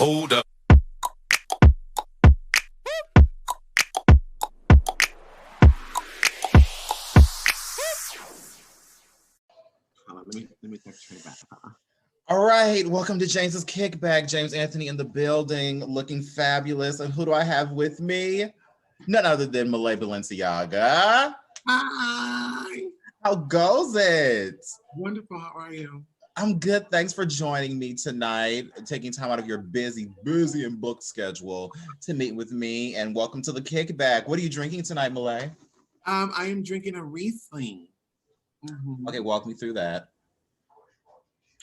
Hold up. Let me text you back. All right, welcome to James's Kickback. James Anthony in the building, looking fabulous. And who do I have with me? None other than Mahlae Balenciaga. Hi. How goes it? Wonderful. How are you? I'm good. Thanks for joining me tonight, taking time out of your busy and booked schedule to meet with me. And welcome to the Kickback. What are you drinking tonight, Mahlae? I am drinking a Riesling. Mm-hmm. Okay, walk me through that.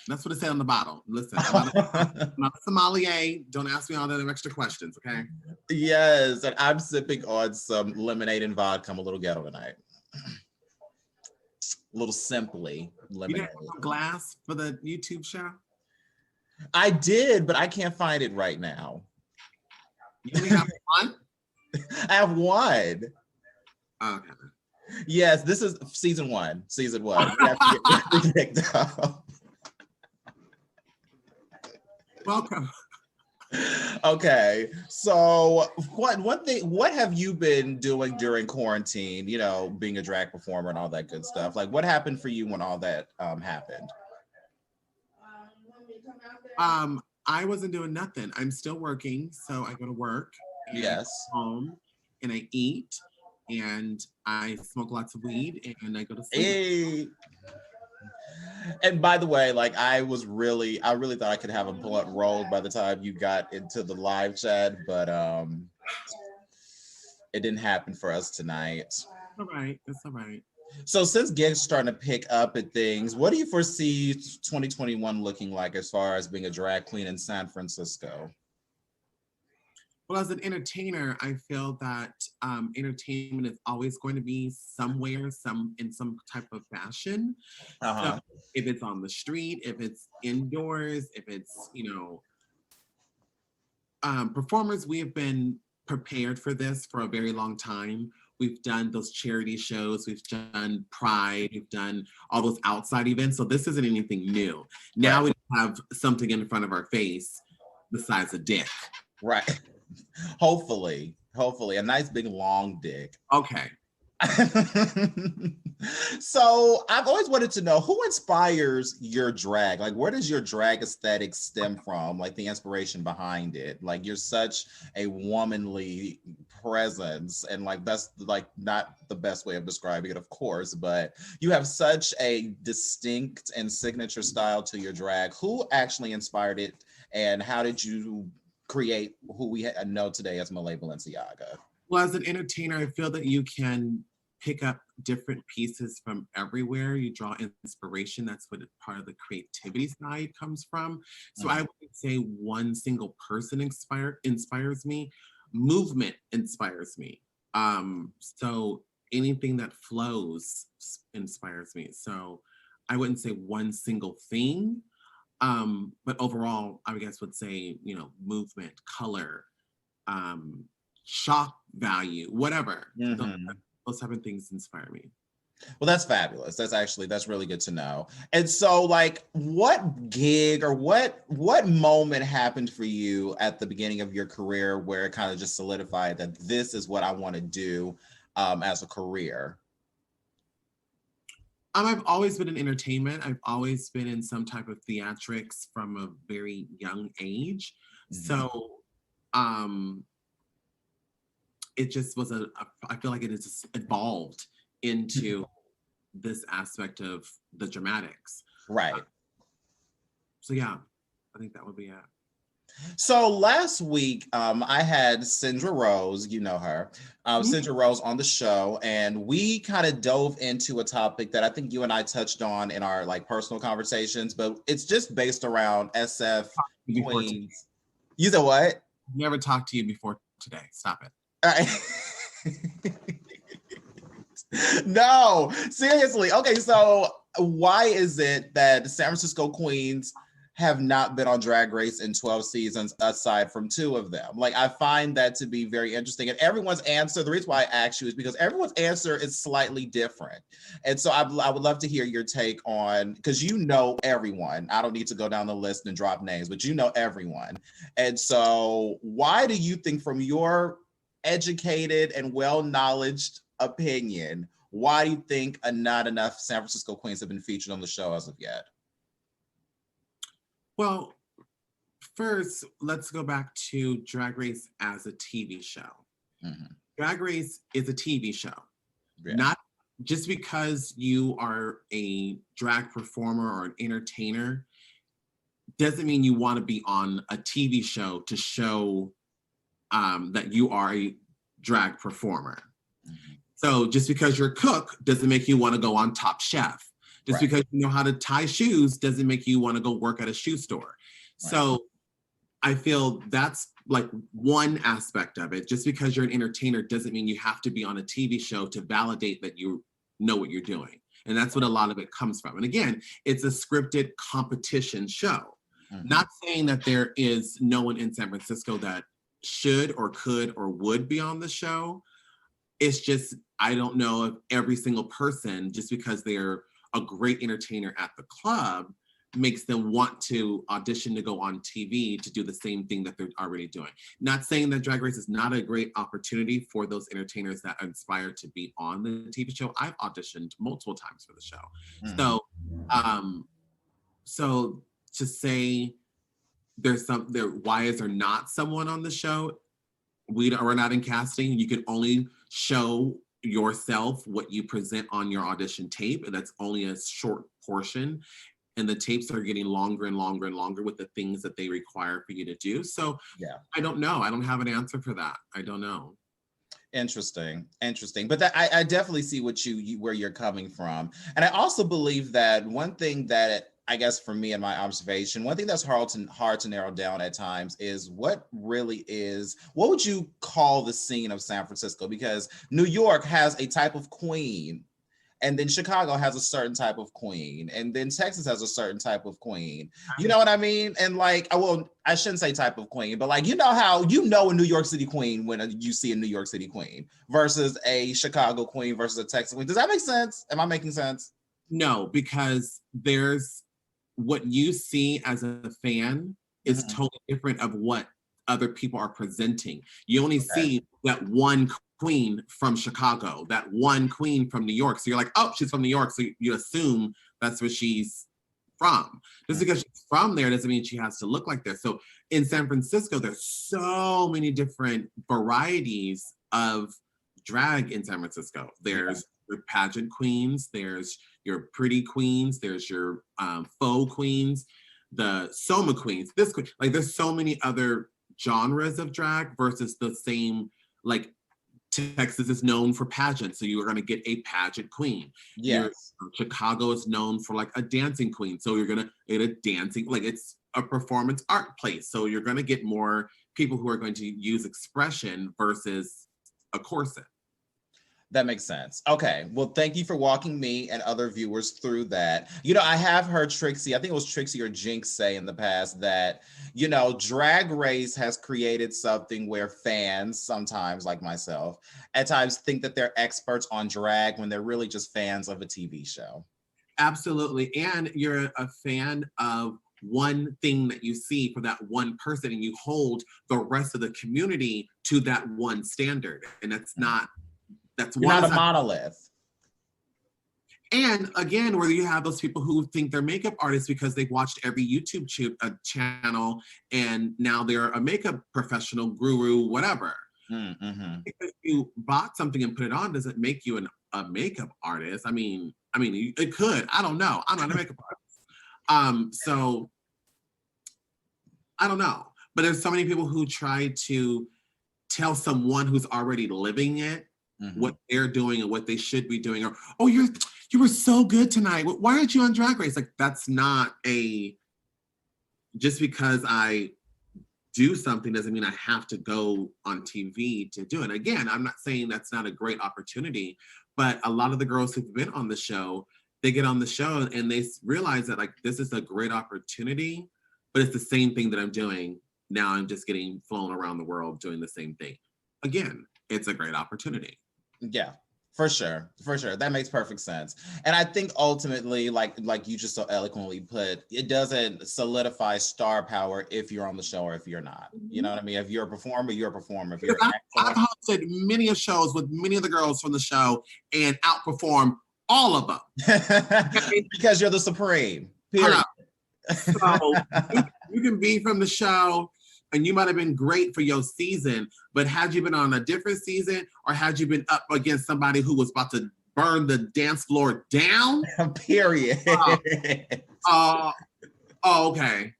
That's what it said on the bottle. Listen, I'm not a sommelier. Don't ask me all the other extra questions, okay? Yes, and I'm sipping on some lemonade and vodka. I'm a little ghetto tonight. A little simply lemonade. You didn't have a glass for the YouTube show? I did, but I can't find it right now. You only have one? I have one. Okay. Yes, this is season one. Season one. We have to get picked up. Welcome. Okay, so what have you been doing during quarantine, you know, being a drag performer and all that good stuff? Like, what happened for you when all that happened? I wasn't doing nothing. I'm still working, so I go to work. And Yes. I come home and I eat and I smoke lots of weed and I go to sleep. Hey. And by the way, like I really thought I could have a blunt rolled by the time you got into the live chat, but it didn't happen for us tonight. All right, it's all right. So since gigs starting to pick up at things, what do you foresee 2021 looking like as far as being a drag queen in San Francisco? Well, as an entertainer, I feel that entertainment is always going to be somewhere, in some type of fashion. So if it's on the street, if it's indoors, if it's, performers, we have been prepared for this for a very long time. We've done those charity shows, we've done Pride, we've done all those outside events. So this isn't anything new. Now we have something in front of our face besides a dick. Right. Hopefully a nice big long dick. Okay. So I've always wanted to know who inspires your drag. Like, where does your drag aesthetic stem from? Like the inspiration behind it. Like, you're such a womanly presence, and like that's like not the best way of describing it, of course, but you have such a distinct and signature style to your drag. Who actually inspired it, and how did you create who we know today as Mahlae Balenciaga? Well, as an entertainer, I feel that you can pick up different pieces from everywhere. You draw inspiration. That's what part of the creativity side comes from. So I wouldn't say one single person inspires me. Movement inspires me. So anything that flows inspires me. So I wouldn't say one single thing. But overall, I guess would say, movement, color, shock value, whatever. Those type of things inspire me. Well, that's fabulous. That's really good to know. And so, like, what gig or what moment happened for you at the beginning of your career where it kind of just solidified that this is what I want to do as a career? I've always been in entertainment. I've always been in some type of theatrics from a very young age. So it just was I feel like it has just evolved into this aspect of the dramatics. Right. So yeah, I think that would be it. So last week, I had Cindra Rose, you know her, Cindra Rose on the show, and we kind of dove into a topic that I think you and I touched on in our like personal conversations, but it's just based around SF queens. You said what? Never talked to you before today. Stop it. All right. No, seriously. Okay, so why is it that San Francisco queens have not been on Drag Race in 12 seasons aside from 2 of them. Like, I find that to be very interesting. And everyone's answer, the reason why I asked you is because everyone's answer is slightly different. And so I would love to hear your take on, because you know everyone. I don't need to go down the list and drop names, but you know everyone. And so why do you think, from your educated and well-knowledged opinion, why do you think not enough San Francisco queens have been featured on the show as of yet? Well, first, let's go back to Drag Race as a TV show. Mm-hmm. Drag Race is a TV show. Yeah. Not just because you are a drag performer or an entertainer doesn't mean you want to be on a TV show to show that you are a drag performer. Mm-hmm. So just because you're a cook doesn't make you want to go on Top Chef. Just because you know how to tie shoes doesn't make you want to go work at a shoe store. Right. So I feel that's like one aspect of it. Just because you're an entertainer doesn't mean you have to be on a TV show to validate that you know what you're doing. And that's what a lot of it comes from. And again, it's a scripted competition show. Mm-hmm. Not saying that there is no one in San Francisco that should or could or would be on the show. It's just, I don't know if every single person, just because they're a great entertainer at the club, makes them want to audition to go on TV to do the same thing that they're already doing. Not saying that Drag Race is not a great opportunity for those entertainers that aspire to be on the TV show. I've auditioned multiple times for the show. Mm-hmm. So to say why is there not someone on the show? We're not in casting. You can only show yourself what you present on your audition tape, and that's only a short portion, and the tapes are getting longer and longer and longer with the things that they require for you to do. So yeah, I don't know. I don't have an answer for that. I don't know. Interesting. But that I definitely see what where you're coming from. And I also believe that one thing that, I guess for me and my observation, one thing that's hard to narrow down at times is what would you call the scene of San Francisco? Because New York has a type of queen, and then Chicago has a certain type of queen, and then Texas has a certain type of queen. You know what I mean? And like, I shouldn't say type of queen, but like, you know how a New York City queen when you see a New York City queen versus a Chicago queen versus a Texas queen. Does that make sense? Am I making sense? No, because there's what you see as a fan is mm-hmm. totally different of what other people are presenting. You only see that one queen from Chicago, that one queen from New York. So you're like, oh, she's from New York. So you assume that's where she's from. Just because she's from there doesn't mean she has to look like that. So in San Francisco, there's so many different varieties of drag in San Francisco. There's your pageant queens, there's your pretty queens, there's your faux queens, the Soma queens, this queen. Like, there's so many other genres of drag versus the same, like, Texas is known for pageants, so you are going to get a pageant queen. Yes. Chicago is known for like a dancing queen, so you're going to get a dancing, like, it's a performance art place, so you're going to get more people who are going to use expression versus a corset. That makes sense. Okay. Well, thank you for walking me and other viewers through that. I have heard Trixie, I think it was Trixie or Jinx, say in the past that, Drag Race has created something where fans, sometimes like myself, at times think that they're experts on drag when they're really just fans of a TV show. Absolutely. And you're a fan of one thing that you see for that one person, and you hold the rest of the community to that one standard. And that's not You're not a monolith. And again, where you have those people who think they're makeup artists because they've watched every YouTube channel and now they're a makeup professional, guru, whatever. Mm-hmm. Because you bought something and put it on doesn't make you a makeup artist. I mean, it could. I don't know. I'm not a makeup artist. So I don't know. But there's so many people who try to tell someone who's already living it mm-hmm. what they're doing and what they should be doing, or, oh, you were so good tonight. Why aren't you on Drag Race? Like, that's not just because I do something doesn't mean I have to go on TV to do it. Again, I'm not saying that's not a great opportunity, but a lot of the girls who've been on the show, they get on the show and they realize that, like, this is a great opportunity, but it's the same thing that I'm doing. Now I'm just getting flown around the world doing the same thing. Again, it's a great opportunity. Yeah, for sure. For sure. That makes perfect sense. And I think ultimately, like you just so eloquently put, it doesn't solidify star power if you're on the show or if you're not. You know what I mean? If you're a performer, you're a performer. If you're an I've hosted many of shows with many of the girls from the show and outperformed all of them. Because you're the supreme. Period. So you can be from the show and you might have been great for your season, but had you been on a different season or had you been up against somebody who was about to burn the dance floor down? Period. Okay.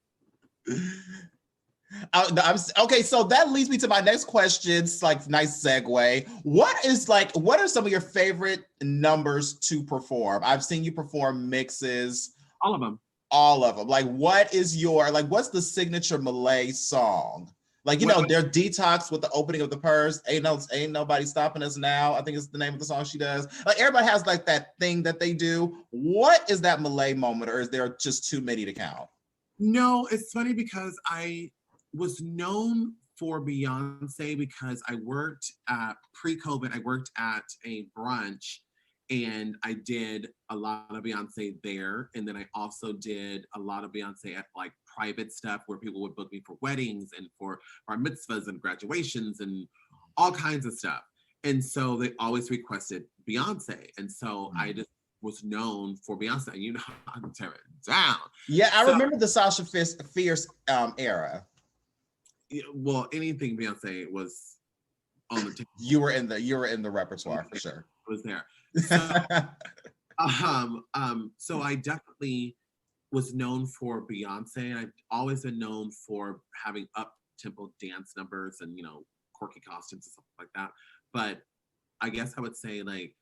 Okay, so that leads me to my next question. It's like nice segue. What are some of your favorite numbers to perform? I've seen you perform mixes. All of them. Like, what's the signature Mahlae song? Like, their Detox with the opening of the purse. Ain't nobody stopping us now. I think it's the name of the song she does. Like, everybody has like that thing that they do. What is that Mahlae moment, or is there just too many to count? No, it's funny because I was known for Beyonce because I worked pre-COVID. I worked at a brunch and I did a lot of Beyonce there. And then I also did a lot of Beyonce at like private stuff where people would book me for weddings and for bar mitzvahs and graduations and all kinds of stuff. And so they always requested Beyonce. And so I just was known for Beyonce. You know, I'm tearing it down. Yeah, I remember the Sasha Fierce era. Well, anything Beyonce was on the table. You were in the repertoire for sure. I was there. So I definitely was known for Beyonce. I've always been known for having up-tempo dance numbers and quirky costumes and stuff like that. But I guess I would say like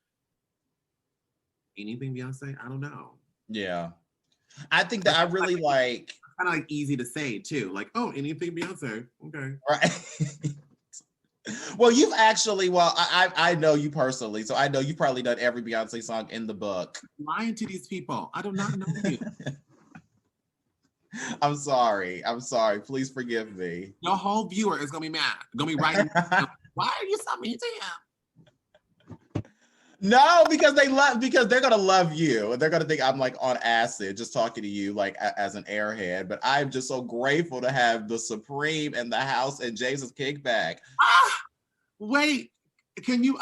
anything Beyonce. I don't know. Yeah, I think that I really like. Kind of like easy to say too. Like, oh, anything Beyonce. Okay. Right. Well, you've actually, I know you personally, so I know you've probably done every Beyonce song in the book. Lying to these people. I do not know you. I'm sorry. Please forgive me. Your whole viewer is gonna be mad. Gonna be writing. Why are you so mean to him? No, because they're gonna love you. They're gonna think I'm like on acid, just talking to you like as an airhead. But I'm just so grateful to have the Supreme in the house and Jason's Kickback. Wait, can you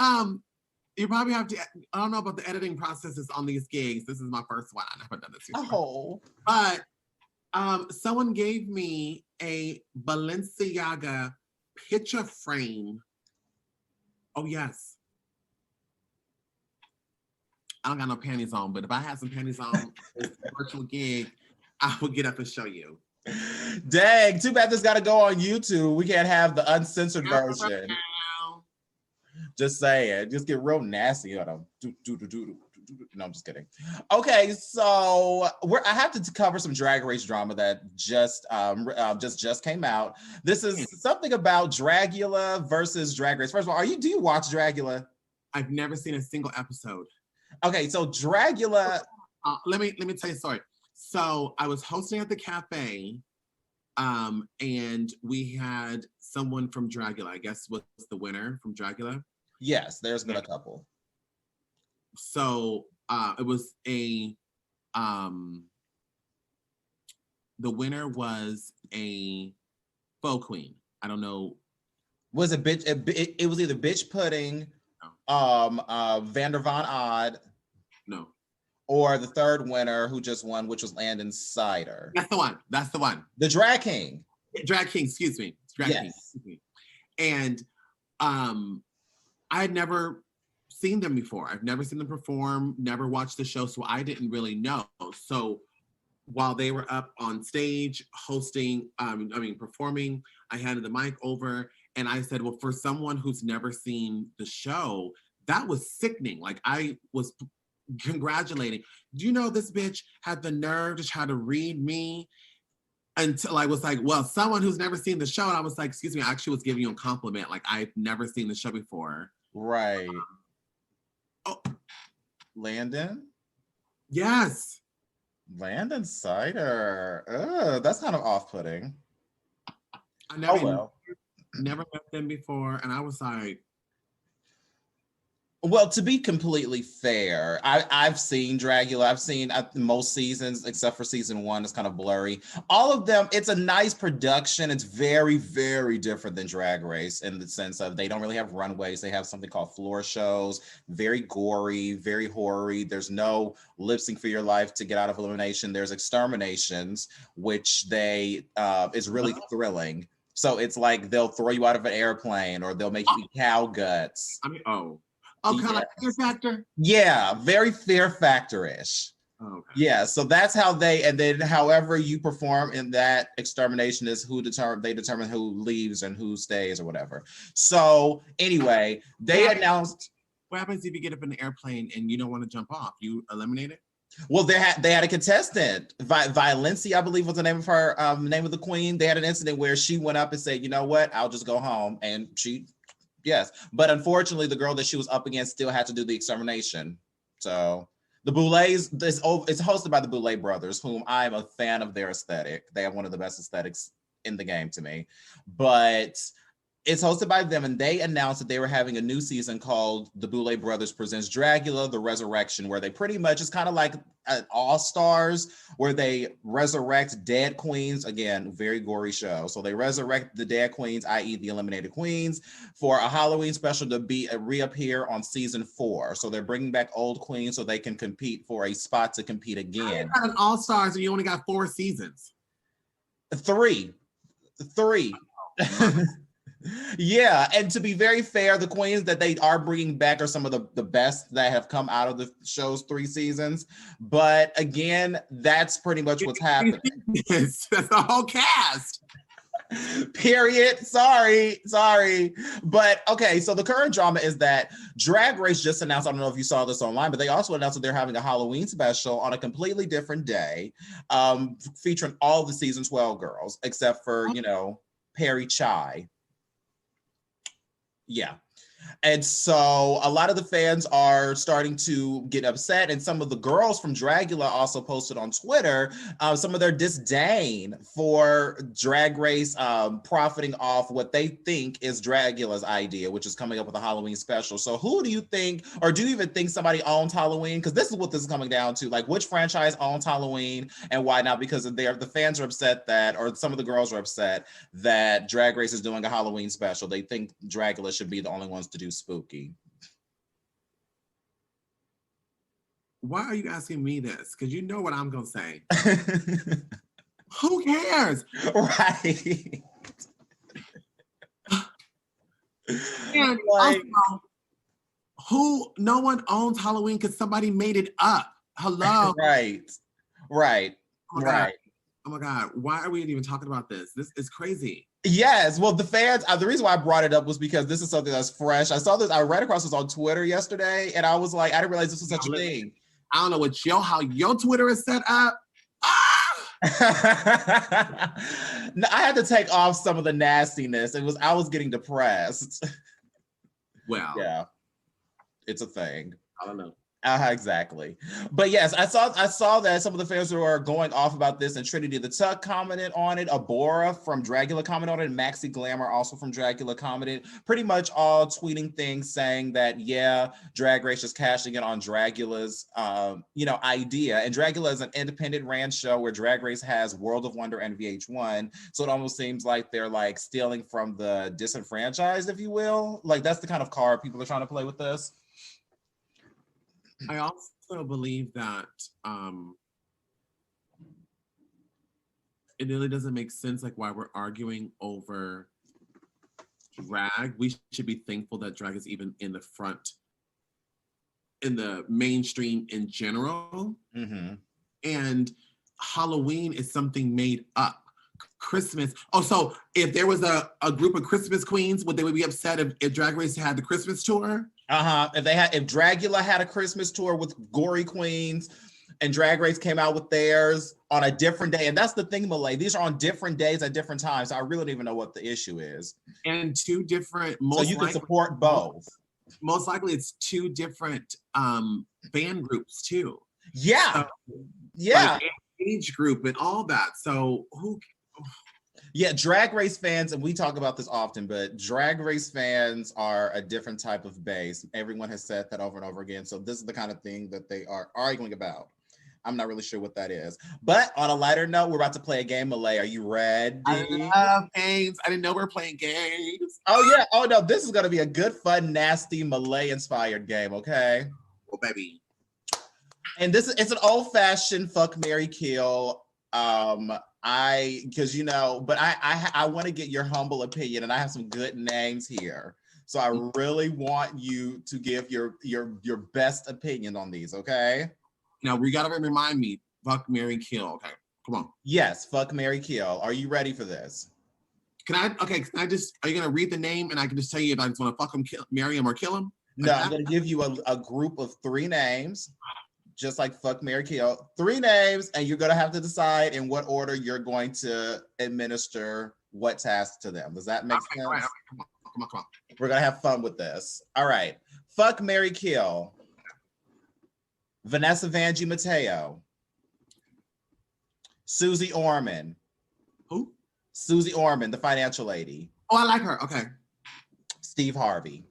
you probably have to. I don't know about the editing processes on these gigs. This is my first one. I never done this before. Oh, but someone gave me a Balenciaga picture frame. Oh yes. I don't got no panties on, but if I had some panties on, it's a virtual gig, I would get up and show you. Dang, too bad this got to go on YouTube. We can't have the uncensored version. Just saying, just get real nasty on them. No, I'm just kidding. Okay, so I have to cover some Drag Race drama that just came out. This is something about Dragula versus Drag Race. First of all, do you watch Dragula? I've never seen a single episode. Okay, so Dragula. Let me tell you a story. So I was hosting at the cafe, and we had someone from Dragula. I guess was the winner from Dragula. Yes, there's been a couple. So it was the winner was a faux queen. I don't know. Was it bitch? It was either Bitch Pudding, Vander Von Odd. No. Or the third winner who just won, which was Landon Sider. That's the one. The Drag King. Drag King, excuse me. Drag King. Excuse me. And I had never seen them before. I've never seen them perform, never watched the show, so I didn't really know. So while they were up on stage hosting, performing, I handed the mic over and I said, well, for someone who's never seen the show, that was sickening. Like I was congratulating. Do you know this bitch had the nerve to try to read me? Until I was like, well, someone who's never seen the show. And I was like, excuse me, I actually was giving you a compliment. Like I've never seen the show before. Right. Landon? Yes. Land and cider. That's kind of off-putting. I Well. never met them before, and I was like, well, to be completely fair, I've seen Dragula. I've seen most seasons except for season 1. It's kind of blurry. All of them, it's a nice production. It's very, very different than Drag Race in the sense of they don't really have runways. They have something called floor shows, very gory, very horror-y. There's no lip sync for your life to get out of elimination. There's exterminations, which they is really thrilling. So it's like they'll throw you out of an airplane or they'll make you eat cow guts. I mean, kind of like Fear Factor? Yeah, very Fear Factor-ish. Okay. Yeah, so that's how and then however you perform in that extermination is they determine who leaves and who stays or whatever. So anyway, they announced. What happens if you get up in the airplane and you don't want to jump off? You eliminate it? Well, they had a contestant, Valencia, I believe was the name of her, name of the queen. They had an incident where she went up and said, you know what, I'll just go home. And yes, but unfortunately, the girl that she was up against still had to do the extermination. So the Boulets, it's hosted by the Boulet brothers, whom I'm a fan of their aesthetic. They have one of the best aesthetics in the game to me. But it's hosted by them, and they announced that they were having a new season called The Boulet Brothers Presents Dragula, The Resurrection, where they pretty much, it's kind of like an All-Stars, where they resurrect dead queens. Again, very gory show. So they resurrect the dead queens, i.e. the eliminated queens, for a Halloween special to reappear on season 4. So they're bringing back old queens so they can compete for a spot to compete again. Got an All-Stars and you only got 4 seasons. 3. Yeah, and to be very fair, the queens that they are bringing back are some of the best that have come out of the show's 3 seasons. But again, that's pretty much what's happening. That's the whole cast. Period. Sorry. But okay, so the current drama is that Drag Race just announced, I don't know if you saw this online, but they also announced that they're having a Halloween special on a completely different day, featuring all the season 12 girls, except for, Perry Chai. Yeah. And so a lot of the fans are starting to get upset. And some of the girls from Dragula also posted on Twitter some of their disdain for Drag Race profiting off what they think is Dragula's idea, which is coming up with a Halloween special. So who do you think, or do you even think somebody owns Halloween? Because this is what this is coming down to. Like, which franchise owns Halloween and why not? Because the fans are upset that, or some of the girls are upset that Drag Race is doing a Halloween special. They think Dragula should be the only ones to do spooky. Why are you asking me this? Because you know what I'm gonna say. Who cares? Right. And also, no one owns Halloween because somebody made it up. Hello. Right. Oh my God. Why are we even talking about this? This is crazy. Yes. Well, the fans, the reason why I brought it up was because this is something that's fresh. I saw this, I read across this on Twitter yesterday, and I was like, I didn't realize this was such a thing. I don't know how your Twitter is set up. No, I had to take off some of the nastiness. I was getting depressed. Well, yeah, it's a thing. I don't know. Exactly. But yes, I saw that some of the fans who are going off about this, and Trinity the Tuck commented on it, Abora from Dragula commented on it, and Maxi Glamour also from Dragula commented, pretty much all tweeting things saying that, yeah, Drag Race is cashing in on Dragula's idea. And Dragula is an independent ran show where Drag Race has World of Wonder and VH1. So it almost seems like they're like stealing from the disenfranchised, if you will. Like, that's the kind of card people are trying to play with this. I also believe that it really doesn't make sense, like, why we're arguing over drag. We should be thankful that drag is even in the front, in the mainstream in general. Mm-hmm. And Halloween is something made up. Christmas. Oh, so if there was a group of Christmas queens, would they be upset if Drag Race had the Christmas tour? If Dragula had a Christmas tour with gory queens and Drag Race came out with theirs on a different day, and that's the thing, Mahlae, these are on different days at different times. So I really don't even know what the issue is. And 2 different, so you can support both. Most likely it's 2 different fan groups too. Yeah. Yeah. Like, age group and all that. So who? Yeah, Drag Race fans, and we talk about this often, but Drag Race fans are a different type of base. Everyone has said that over and over again. So this is the kind of thing that they are arguing about. I'm not really sure what that is. But on a lighter note, we're about to play a game. Mahlae, are you ready? I love games. I didn't know we were playing games. Oh, yeah. Oh, no. This is going to be a good, fun, nasty Mahlae-inspired game, okay? Oh, baby. And it's an old-fashioned fuck, marry, kill. Because but I want to get your humble opinion, and I have some good names here. So I really want you to give your best opinion on these, okay? Now we gotta remind me, fuck, marry, kill. Okay, come on. Yes, fuck, marry, kill. Are you ready for this? Can I just, are you gonna read the name and I can just tell you if I just want to fuck him, marry him, or kill him? No, I'm gonna give you a group of 3 names. Just like fuck, marry, kill. 3 names, and you're gonna have to decide in what order you're going to administer what task to them. Does that make sense? All right, come on. We're gonna have fun with this. All right. Fuck, marry, kill. Vanessa Vanjie Mateo. Susie Orman. Who? Susie Orman, the financial lady. Oh, I like her. Okay. Steve Harvey.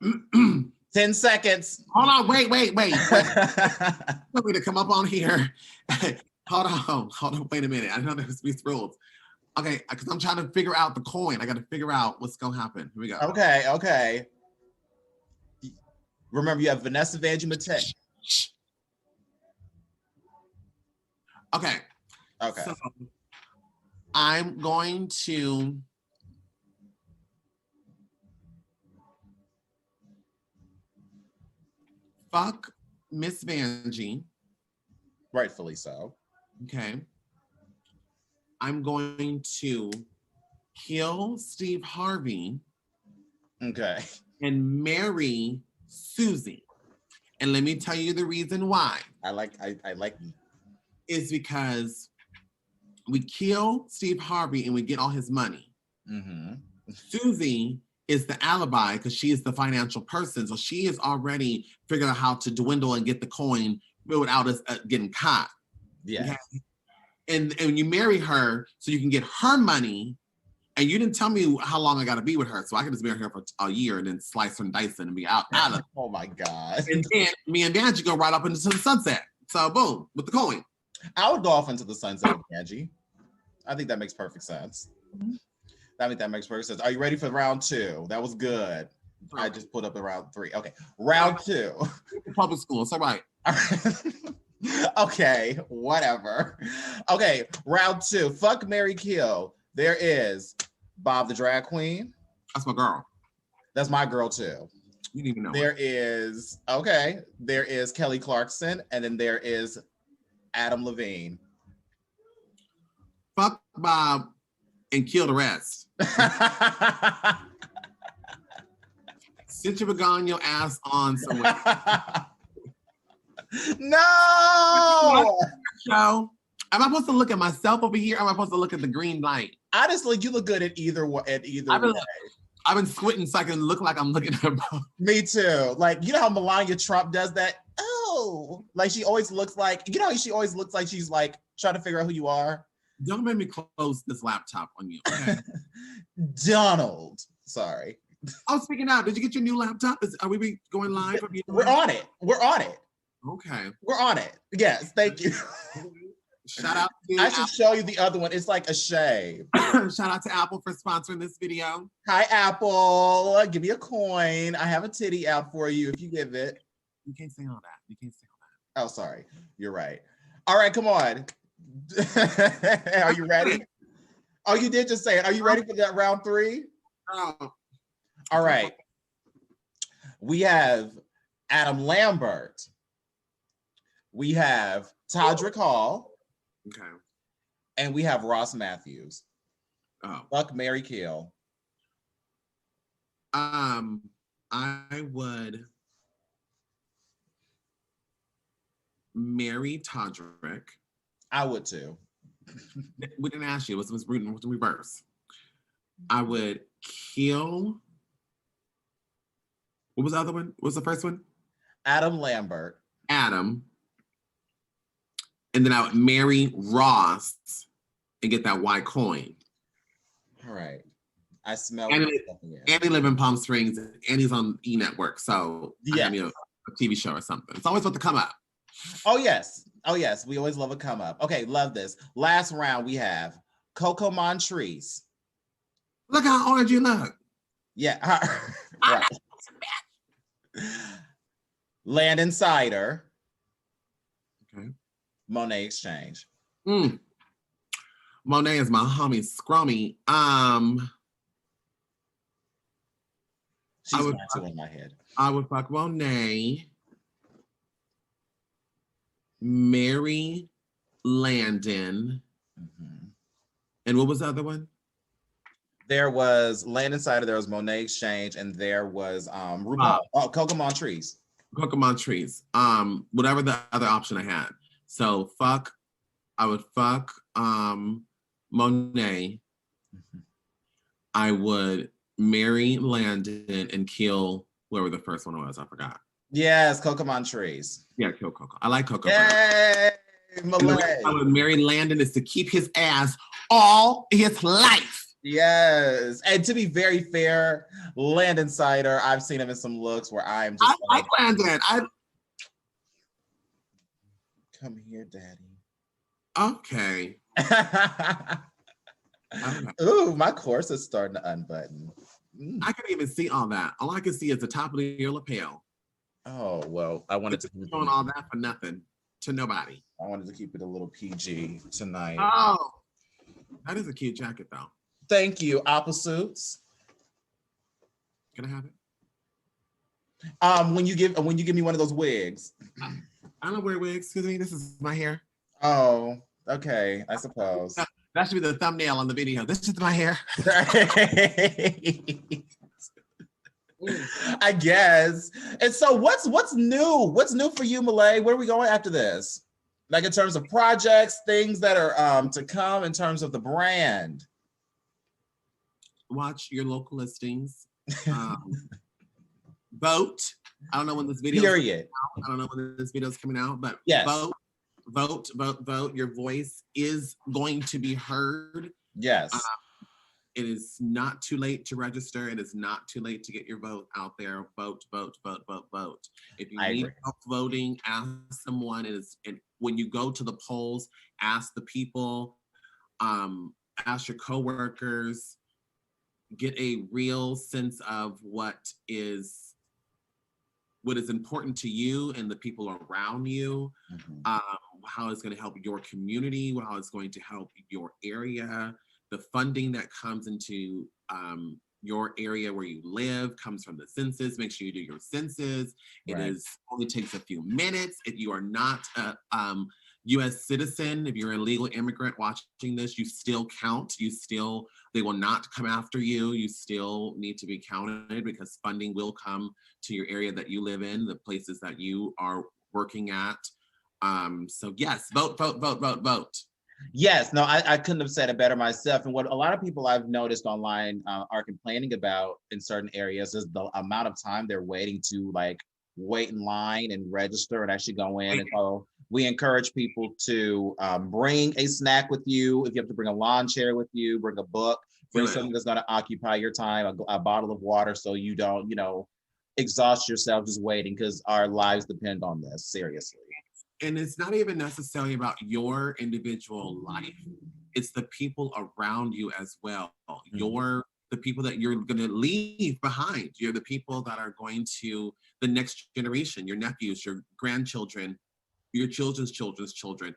Mm-mm. 10 seconds. Hold on, wait. Want me to come up on here? Hold on, wait a minute. I know there's these rules. Okay, because I'm trying to figure out the coin. I got to figure out what's gonna happen. Here we go. Okay. Remember, you have Vanessa Vanjie Mateo. Okay. So I'm going to fuck Miss Vanjie. Rightfully so. Okay. I'm going to kill Steve Harvey. Okay. And marry Susie. And let me tell you the reason why. I like is because we kill Steve Harvey and we get all his money. Mm-hmm. Susie is the alibi because she is the financial person. So she has already figured out how to dwindle and get the coin without us getting caught. Yeah. Okay? And you marry her so you can get her money. And you didn't tell me how long I got to be with her. So I can just marry her for a year and then slice her and dice her and be out of it. Oh my God. And then me and Vanjie go right up into the sunset. So boom, with the coin. I would go off into the sunset with Vanjie. I think that makes perfect sense. I think that makes perfect sense. Are you ready for round 2? That was good. I just put up the round 3. Okay, round 2. Public school, it's all right. Okay, whatever. Okay, round 2. Fuck, marry, kill. There is Bob the drag queen. That's my girl. That's my girl too. You didn't even know. There is Kelly Clarkson, and then there is Adam Levine. Fuck Bob and kill the rest. Sit your Begonio ass on somewhere. No! So, am I supposed to look at myself over here? Or am I supposed to look at the green light? Honestly, you look good at either way. I've been squinting so I can look like I'm looking at both. Me too. Like, you know how Melania Trump does that? Oh, like she always looks like, she's like trying to figure out who you are. Don't make me close this laptop on you. Okay? Donald. Sorry. Oh, speaking out, did you get your new laptop? Are we going live? We're on it. Okay. We're on it. Yes, thank you. Shout out to I should show you the other one. It's like a shame. Shout out to Apple for sponsoring this video. Hi, Apple. Give me a coin. I have a titty out for you if you give it. You can't say all that. Oh, sorry. You're right. All right, come on. Are you ready? Oh, you did just say it. Are you ready for that round 3? Oh. All right. We have Adam Lambert. We have Todrick Hall. Okay. And we have Ross Matthews. Oh. Fuck, marry, kill. I would marry Todrick. I would too. We didn't ask you. It was in reverse. I would kill. What was the other one? What was the first one? Adam Lambert. Adam. And then I would marry Ross and get that Y coin. All right. I smell and it. he live in Palm Springs and he's on E! Network. So I mean a TV show or something. It's always about to come up. Oh, yes. Oh, yes. We always love a come up. Okay, love this. Last round we have Coco Montrese. Look how orange you look. Yeah. Right. Land Insider. Okay. Monet Exchange. Monet is my homie Scrummy. She's not too in my head. I would fuck Monet, marry Landon, and what was the other one? There was Land Insider, there was Monet Exchange, and there was RuPaul. Coco Montrese. Coco Montrese. Whatever the other option I had. So I would fuck Monet. I would marry Landon and kill whoever the first one was. I forgot. Yes, Coco Montrese. Yeah, kill Coco. I like Coco. Yay, Mahlae. I would marry Landon is to keep his ass all his life. Yes, and to be very fair, Land Insider, I've seen him in some looks where I'm just like Landon. Come here, daddy. Okay. Ooh, my course is starting to unbutton. I couldn't even see all that. All I could see is the top of your lapel. Oh, well, I wanted to keep doing all that for nothing to nobody. I wanted to keep it a little PG tonight. Oh, that is a cute jacket, though. Thank you. Opposites. Can I have it? When you give me one of those wigs. I don't wear wigs. Excuse me. This is my hair. Oh, okay. I suppose. That should be the thumbnail on the video. This is my hair. I guess. And so what's new? What's new for you, Mahlae? Where are we going after this? Like in terms of projects, things that are to come in terms of the brand. Watch your local listings. Vote. I don't know when this video Period. I don't know when this video is coming out, but yes. Vote. Your voice is going to be heard. Yes. It is not too late to register. It is not too late to get your vote out there. Vote. If you need help voting, ask someone. And when you go to the polls, ask the people, ask your coworkers, get a real sense of what is important to you and the people around you, how it's going to help your community, how it's going to help your area. The funding that comes into your area where you live comes from the census. Make sure you do your census. It only takes a few minutes. If you are not a U.S. citizen, if you're a legal immigrant watching this, you still count. They will not come after you. You still need to be counted because funding will come to your area that you live in, the places that you are working at. So yes, vote. Yes, no, I couldn't have said it better myself. And what a lot of people I've noticed online are complaining about in certain areas is the amount of time they're waiting to wait in line and register and actually go in. And so we encourage people to bring a snack with you. If you have to bring a lawn chair with you, bring a book, bring something that's going to occupy your time, a bottle of water, so you don't, exhaust yourself just waiting, because our lives depend on this, seriously. And it's not even necessarily about your individual life. It's the people around you as well. The people that you're going to leave behind. You're the people that are going to the next generation, your nephews, your grandchildren, your children's children.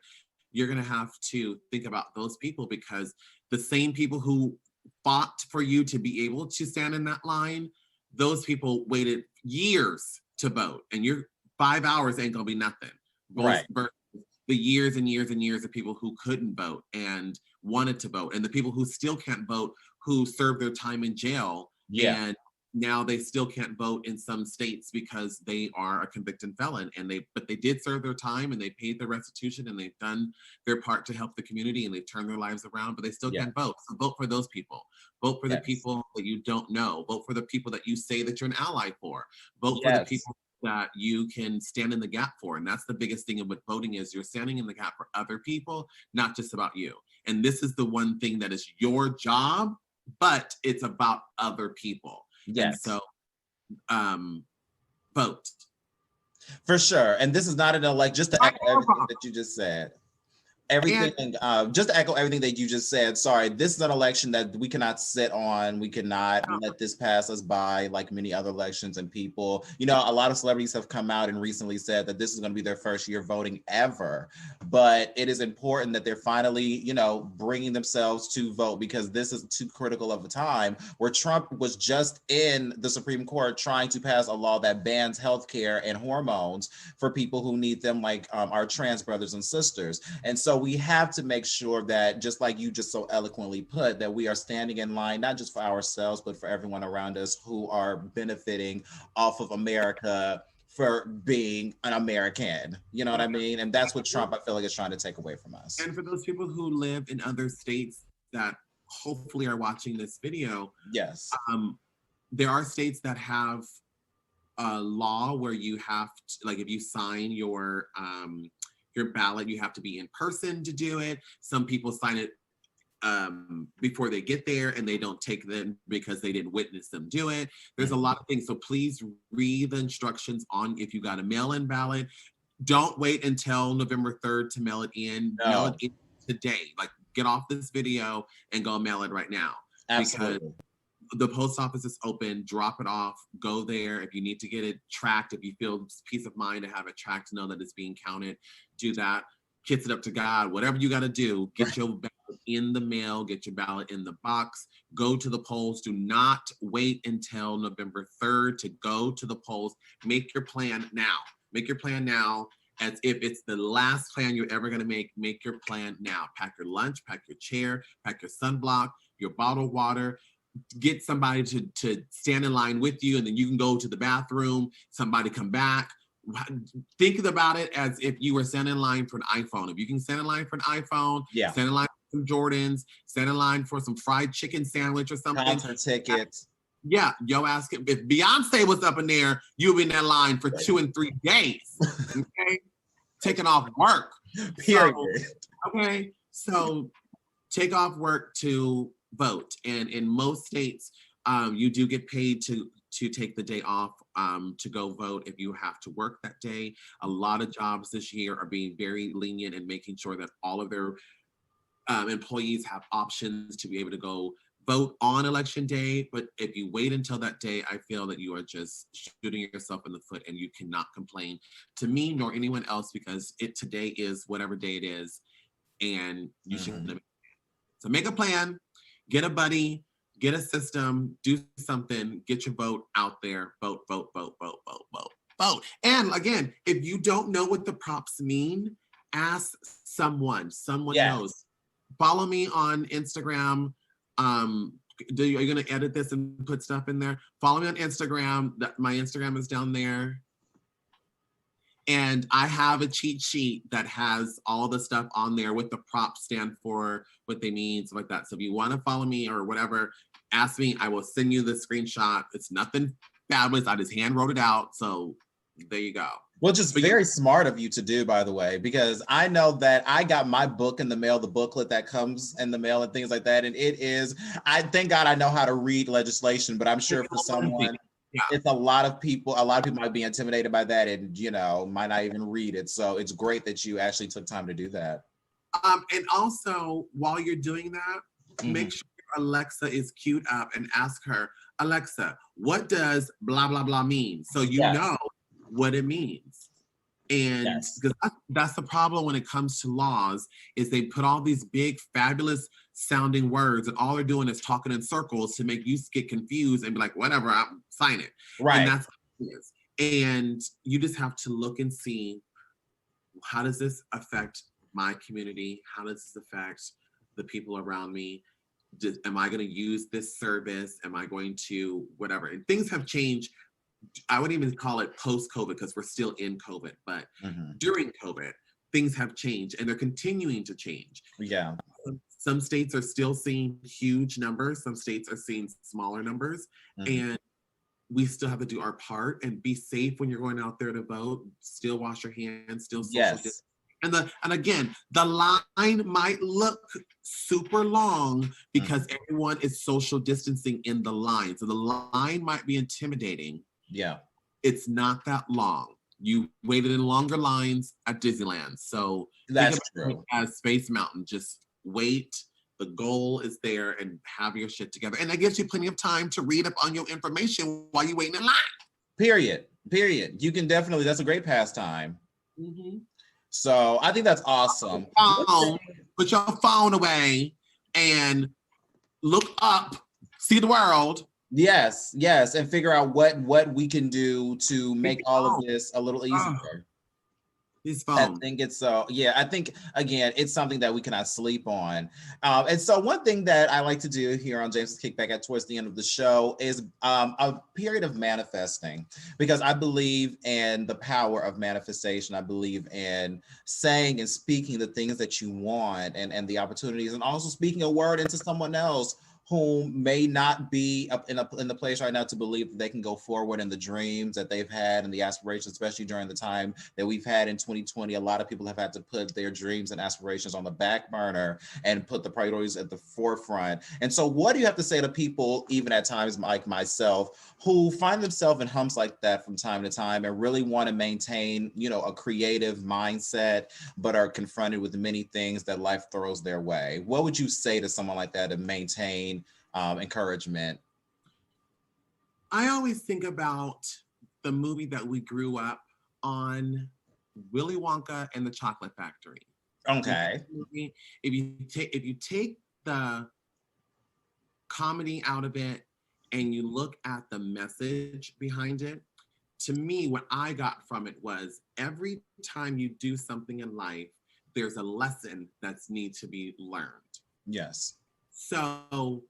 You're going to have to think about those people, because the same people who fought for you to be able to stand in that line, those people waited years to vote, and your 5 hours ain't going to be nothing. Right. The years and years and years of people who couldn't vote and wanted to vote, and the people who still can't vote, who served their time in jail, and now they still can't vote in some states because they are a convicted felon, but they did serve their time and they paid their restitution and they've done their part to help the community and they've turned their lives around, but they still can't vote. So vote for those people. Vote for the people that you don't know. Vote for the people that you say that you're an ally for. Vote for the people that you can stand in the gap for. And that's the biggest thing with voting is you're standing in the gap for other people, not just about you. And this is the one thing that is your job, but it's about other people. Yes. And so vote. For sure. And this is not an election, just to echo everything that you just said. Everything, just to echo everything that you just said, sorry, this is an election that we cannot sit on. We cannot let this pass us by like many other elections. And people, you know, a lot of celebrities have come out and recently said that this is going to be their first year voting ever. But it is important that they're finally, you know, bringing themselves to vote, because this is too critical of a time where Trump was just in the Supreme Court trying to pass a law that bans healthcare and hormones for people who need them, like our trans brothers and sisters. And so we have to make sure that, just like you just so eloquently put, that we are standing in line, not just for ourselves, but for everyone around us who are benefiting off of America for being an American. You know what I mean? And that's what Trump, I feel like, is trying to take away from us. And for those people who live in other states that hopefully are watching this video, yes, there are states that have a law where you have to, like, if you sign your ballot, you have to be in person to do it. Some people sign it before they get there and they don't take them because they didn't witness them do it. There's a lot of things. So please read the instructions on if you got a mail-in ballot. Don't wait until November 3rd to mail it in. No. Mail it in today. Like, get off this video and go mail it right now. Absolutely. Because the post office is open. Drop it off. Go there. If you need to get it tracked, if you feel peace of mind to have it tracked, to know that it's being counted, do that. Kiss it up to God. Whatever you got to do, get your ballot in the mail, get your ballot in the box, go to the polls. Do not wait until November 3rd to go to the polls. Make your plan now. Make your plan now. As if it's the last plan you're ever going to make your plan now. Pack your lunch, pack your chair, pack your sunblock, your bottled water. Get somebody to stand in line with you, and then you can go to the bathroom, somebody come back. Think about it as if you were standing in line for an iPhone. If you can stand in line for an iPhone, stand in line for some Jordans, stand in line for some fried chicken sandwich or something. Concert tickets. Yeah, yo, ask him. If Beyonce was up in there, you'll be in that line for 2 and 3 days. Okay? Taking off work. Period. Okay, so take off work to vote. And in most states, you do get paid to take the day off to go vote if you have to work that day. A lot of jobs this year are being very lenient and making sure that all of their employees have options to be able to go vote on election day. But if you wait until that day, I feel that you are just shooting yourself in the foot, and you cannot complain to me nor anyone else, because today is whatever day it is, and you should. So make a plan. Get a buddy, get a system, do something, get your vote out there. Vote, vote, vote, vote, vote, vote, vote. And again, if you don't know what the props mean, ask someone. Someone knows. Follow me on Instagram. Are you going to edit this and put stuff in there? Follow me on Instagram. My Instagram is down there. And I have a cheat sheet that has all the stuff on there, what the props stand for, what they mean, stuff like that. So if you want to follow me or whatever, ask me. I will send you the screenshot. It's nothing fabulous. I just hand wrote it out. So there you go. Well, just very smart of you to do, by the way, because I know that I got my book in the mail, the booklet that comes in the mail and things like that. And it is, I thank God I know how to read legislation, but I'm sure for someone, it's a lot of people might be intimidated by that and, you know, might not even read it. So it's great that you actually took time to do that. And also, while you're doing that, make sure your Alexa is queued up and ask her, Alexa, what does blah, blah, blah mean? So you know what it means. And because that's the problem when it comes to laws, is they put all these big, fabulous sounding words, and all they're doing is talking in circles to make you get confused and be like, whatever, I'll sign it. Right. And that's what it is. And you just have to look and see, how does this affect my community? How does this affect the people around me? Am I going to use this service? Am I going to whatever? And things have changed. I wouldn't even call it post-COVID because we're still in COVID, but during COVID, things have changed and they're continuing to change. Yeah. Some states are still seeing huge numbers. Some states are seeing smaller numbers. And we still have to do our part and be safe when you're going out there to vote. Still wash your hands, still social distance. And again, the line might look super long because everyone is social distancing in the line. So the line might be intimidating. Yeah. It's not that long. You waited in longer lines at Disneyland. So that's true. As Space Mountain, just wait. The goal is there and have your shit together. And that gives you plenty of time to read up on your information while you're waiting in line. Period. You can definitely, that's a great pastime. Mm-hmm. So I think that's awesome. Put your phone away and look up, see the world. Yes, and figure out what we can do to make all of this a little easier. I think it's I think again, it's something that we cannot sleep on. And so one thing that I like to do here on James's Kickback at towards the end of the show is a period of manifesting, because I believe in the power of manifestation. I believe in saying and speaking the things that you want and the opportunities, and also speaking a word into someone else who may not be up in the place right now to believe that they can go forward in the dreams that they've had and the aspirations, especially during the time that we've had in 2020. A lot of people have had to put their dreams and aspirations on the back burner and put the priorities at the forefront. And so what do you have to say to people, even at times like myself, who find themselves in humps like that from time to time and really want to maintain, a creative mindset, but are confronted with many things that life throws their way? What would you say to someone like that to maintain encouragement? I always think about the movie that we grew up on, Willy Wonka and the Chocolate Factory. Okay. If you take the comedy out of it and you look at the message behind it, to me, what I got from it was every time you do something in life, there's a lesson that's need to be learned. Yes. So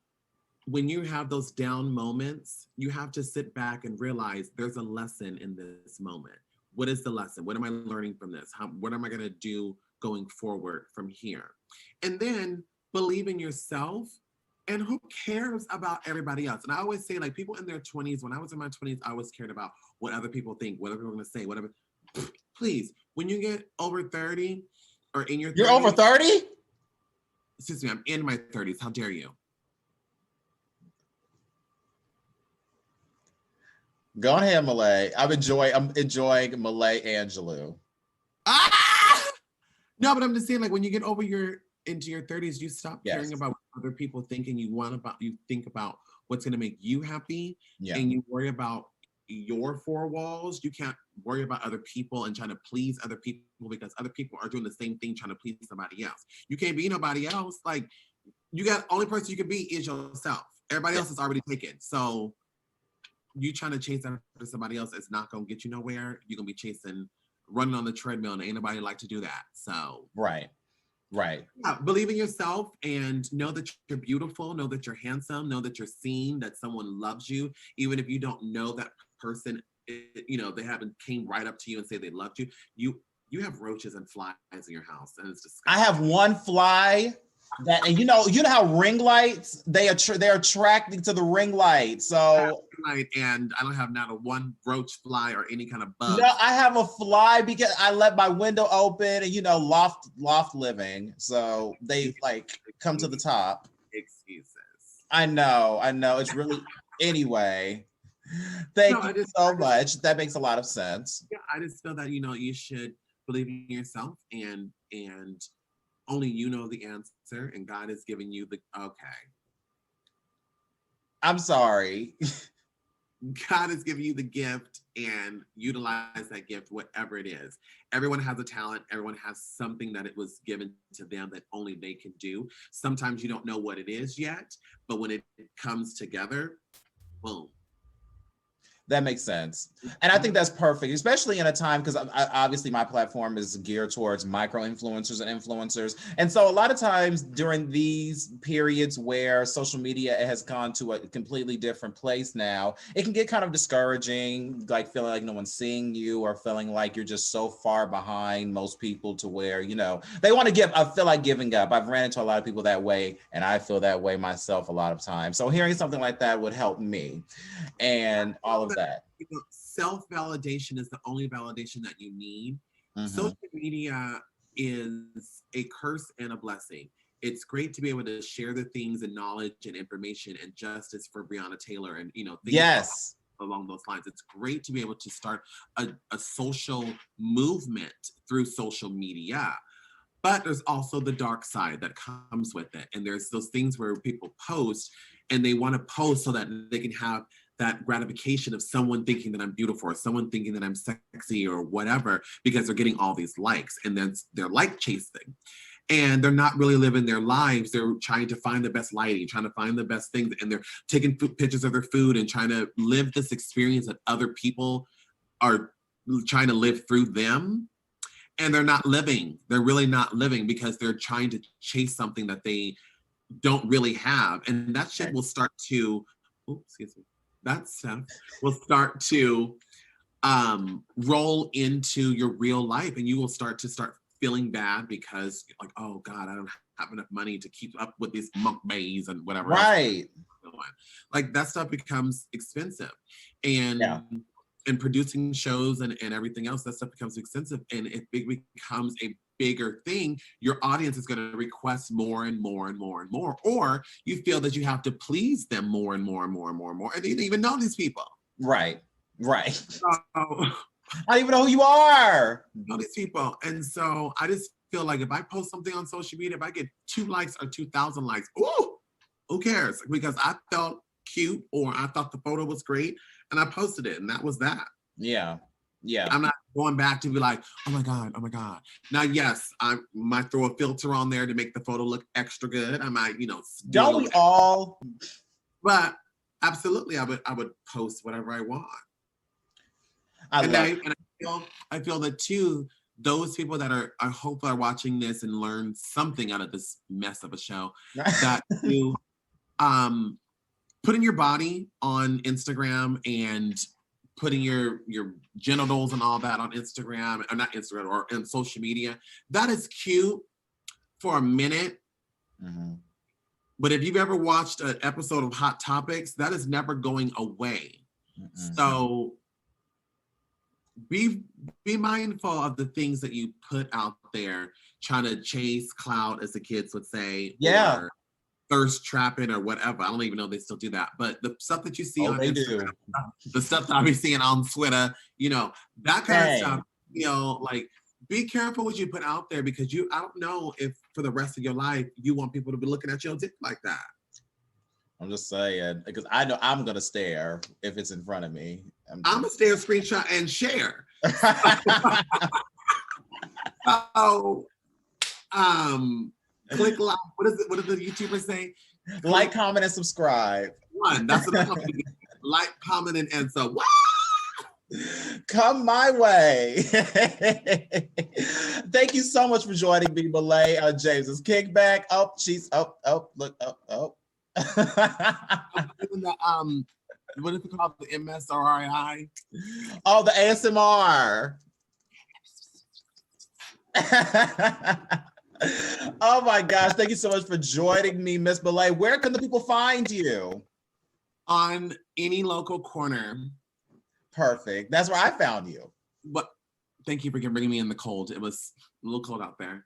when you have those down moments, you have to sit back and realize there's a lesson in this moment. What is the lesson? What am I learning from this? What am I going to do going forward from here? And then believe in yourself. And who cares about everybody else? And I always say, like, people in their 20s, when I was in my 20s, I always cared about what other people think, what other people are going to say, whatever. Please, when you get over 30 or in your 30s. You're over 30? Excuse me, I'm in my 30s. How dare you? Go ahead, Mahlae. I'm enjoying Mahlae Angelou. No, but I'm just saying, like, when you get into your 30s, you stop caring about what other people think, and you think about what's going to make you happy, and you worry about your four walls. You can't worry about other people and trying to please other people, because other people are doing the same thing, trying to please somebody else. You can't be nobody else. Like, only person you can be is yourself. Everybody else is already taken. So you trying to chase after somebody else is not going to get you nowhere. You're going to be running on the treadmill, and ain't nobody like to do that. So right. Yeah, believe in yourself and know that you're beautiful, know that you're handsome, know that you're seen, that someone loves you, even if you don't know that person. They haven't came right up to you and say they loved you. You have roaches and flies in your house, and it's disgusting. I have one fly. And you know how ring lights, they're attracting to the ring light. So and I don't have not a one roach, fly, or any kind of bug. No, I have a fly because I let my window open and loft living. So they come to the top. Excuses. I know. It's really anyway. Thank you so much. That makes a lot of sense. Yeah, I just feel that you should believe in yourself and only you know the answer, and God is giving you the okay. I'm sorry. God is giving you the gift, and utilize that gift, whatever it is. Everyone has a talent. Everyone has something that it was given to them that only they can do. Sometimes you don't know what it is yet, but when it comes together, boom. That makes sense. And I think that's perfect, especially in a time, because obviously my platform is geared towards micro influencers and influencers. And so a lot of times during these periods where social media has gone to a completely different place now, it can get kind of discouraging, like feeling like no one's seeing you or feeling like you're just so far behind most people to where, you know, they want to give, I feel like giving up. I've ran into a lot of people that way, and I feel that way myself a lot of times. So hearing something like that would help me and all of that. You know, self-validation is the only validation that you need. Social media is a curse and a blessing. It's great to be able to share the things and knowledge and information and justice for Breonna Taylor and, you know, things along those lines. It's great to be able to start a social movement through social media. But there's also the dark side that comes with it. And there's those things where people post and they want to post so that they can have that gratification of someone thinking that I'm beautiful or someone thinking that I'm sexy or whatever, because they're getting all these likes, and then they're like chasing. And they're not really living their lives. They're trying to find the best lighting, trying to find the best things, and they're taking pictures of their food and trying to live this experience that other people are trying to live through them. And they're not living. They're really not living because they're trying to chase something that they don't really have. And that shit will start to, that stuff will start to roll into your real life, and you will start feeling bad because like, oh God, I don't have enough money to keep up with these mukbangs and whatever. Right. Like that stuff becomes expensive. And and producing shows and everything else, that stuff becomes expensive. And if it becomes a bigger thing, your audience is going to request more and more and more and more, or you feel that you have to please them more and more and more and more and more, and you don't even know these people. Right. So, I don't even know who you are. Know these people. And so I just feel like if I post something on social media, if I get 2 likes or 2,000 likes, ooh, who cares? Because I felt cute or I thought the photo was great and I posted it, and that was that. Yeah. I'm not going back to be like, oh my God. Now, yes, I might throw a filter on there to make the photo look extra good. I might, don't we all? But absolutely, I would post whatever I want. I feel that too, those people that are, I hope are watching this and learn something out of this mess of a show, that you putting your body on Instagram and putting your genitals and all that on Instagram, or not Instagram, or in social media, that is cute for a minute. But if you've ever watched an episode of Hot Topics, that is never going away. So be mindful of the things that you put out there, trying to chase clout, as the kids would say. Or thirst trapping or whatever. I don't even know if they still do that. But the stuff that you see on Instagram, the stuff that I'll be seeing on Twitter, that kind of stuff, like be careful what you put out there, because I don't know if for the rest of your life you want people to be looking at your dick like that. I'm just saying, because I know I'm gonna stare if it's in front of me. I'm gonna stare, screenshot, and share. Click like. What does the YouTubers say? Like, comment, and subscribe. That's what I'm doing. Like, comment, and so what? Come my way. Thank you so much for joining me, Mahlae. James is Kickback. Oh, she's look up. What is it called? The MSRI? Oh, the ASMR. Oh my gosh, thank you so much for joining me, Miss Mahlae. Where can the people find you? On any local corner. Perfect. That's where I found you. But thank you for bringing me in the cold. It was a little cold out there.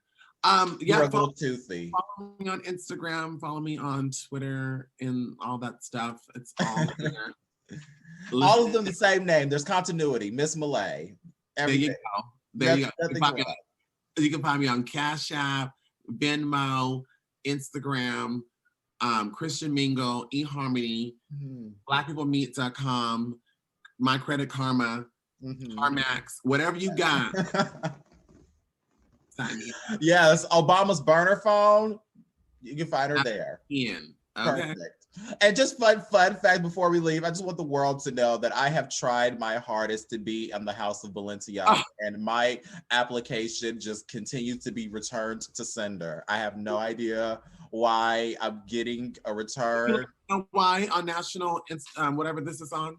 You're a little toothy. Follow me on Instagram, follow me on Twitter, and all that stuff. It's all there. All of them the same name. There's continuity. Miss Mahlae. There you go. There you go. You can find me on Cash App, Venmo, Instagram, Christian Mingle, eHarmony, blackpeoplemeet.com, My Credit Karma, CarMax, whatever you got. Yes, Obama's burner phone. You can find her there. Okay. Perfect. And just fun fact before we leave, I just want the world to know that I have tried my hardest to be in the House of Balenciaga, Oh, and my application just continues to be returned to sender. I have no idea why I'm getting a return. you know why on national, whatever this is on?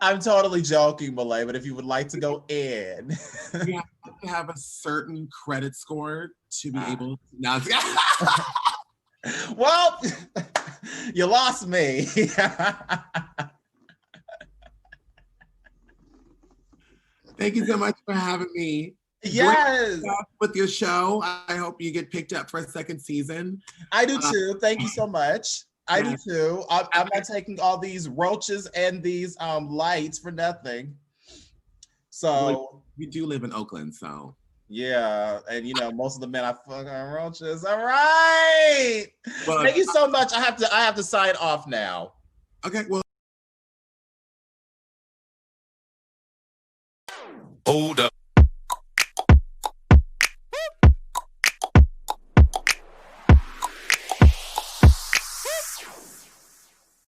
I'm totally joking, Mahlae, but if you would like to go in. You have to have a certain credit score to be able to. Now, Well, you lost me. thank you so much for having me. Yes, Great stuff with your show. I hope you get picked up for a second season. I do too. Thank you so much. I do Yes. too. I'm not taking all these roaches and these lights for nothing. Well, So you do live in Oakland, so. yeah, and you know most of the men I fuck are roaches. All right. Well, Thank you so much. I have to sign off now. okay, well. Hold up.